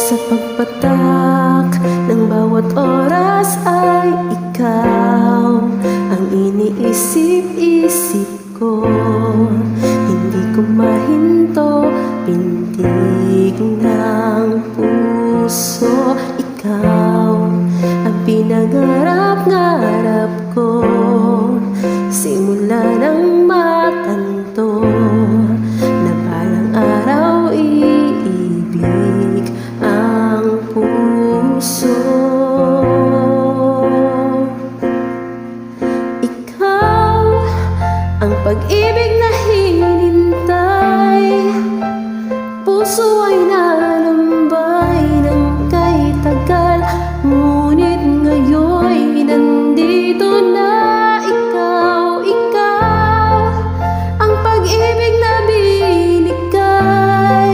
Sa pagpatak ng bawat oras ay ikaw ang iniisip-isip ko. Hindi ko mahinto, pintig ng puso. Ikaw ang pinangarap-ngarap ko, simula ng matanto na balang araw iibig ang puso. Ikaw ang pag-ibig na hinintay, puso ay nalumbay ng kay tagal, ngunit ngayon'y nandito na. Ikaw ang pag-ibig na binigay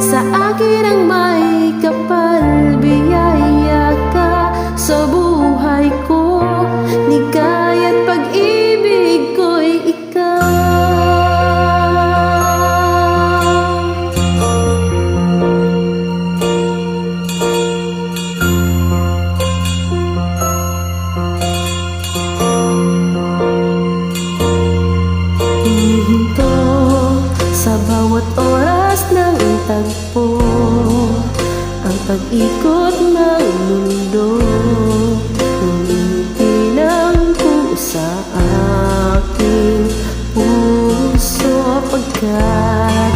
sa akin, ang may kapal, biyaya ka sa buhay ko. Ligaya't pag-ibig ko'y ikaw. Hinihinto sa bawat oras ng tagpo ang pag-ikot ng mundo. Ngumiti lang po sa aking puso, pagkat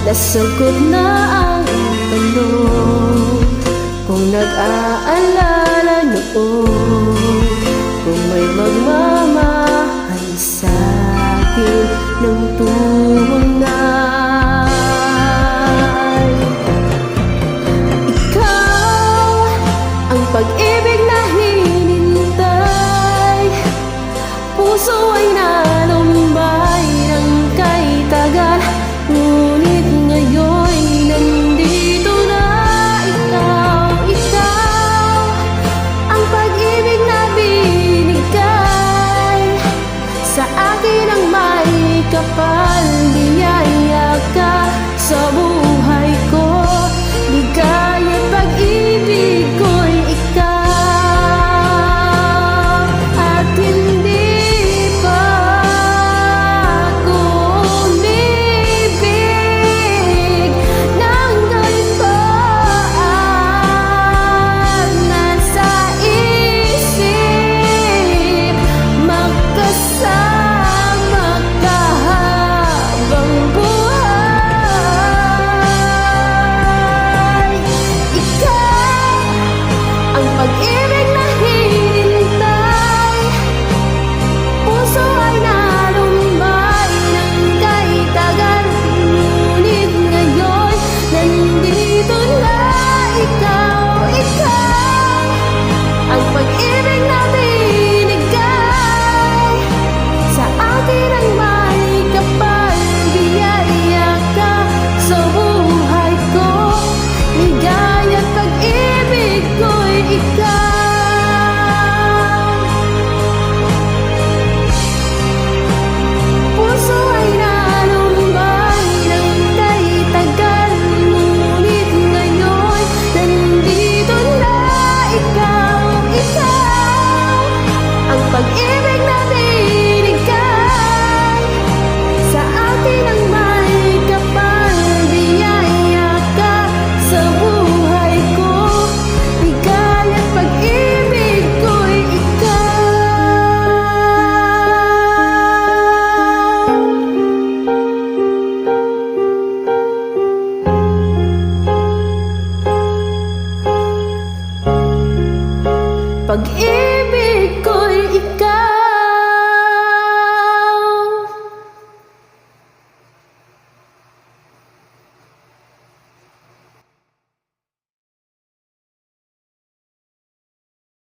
nasagot na ang tanong kung nag-aalala noon, kung may magmamahal sa'kin ng tunay. Ikaw ang pag-ibig na hinintay, puso ay nalumbay ng kay tagal, ngunit ngayon'y nandito na. Ikaw ang pag-ibig na binigay sa akin, ang may kapal, biyaya ka sa buhay ko. Ligaya't pag-ibig ko'y ikaw, at hindi pa ako umibig ng ganito. Nasa isip magkasama ka habang buhay. Ikaw ang pag-ibig na hinintay, puso ay nalumbay ng kay tagal, ngunit ngayon nandito na. Ikaw ang pag-ibig na binigay sa akin, ang may kapal, biyaya ka sa buhay ko. Ligaya't pag-ibig ko'y ikaw. Puso ay nalumbay ng kay tagal, ngunit ngayon nandito na. Ikaw ang pag-ibig na binigay sa akin, ang may kapal, biyaya ka sa buhay ko. Ligaya't pag-ibig ko'y ikaw. Pag-ibig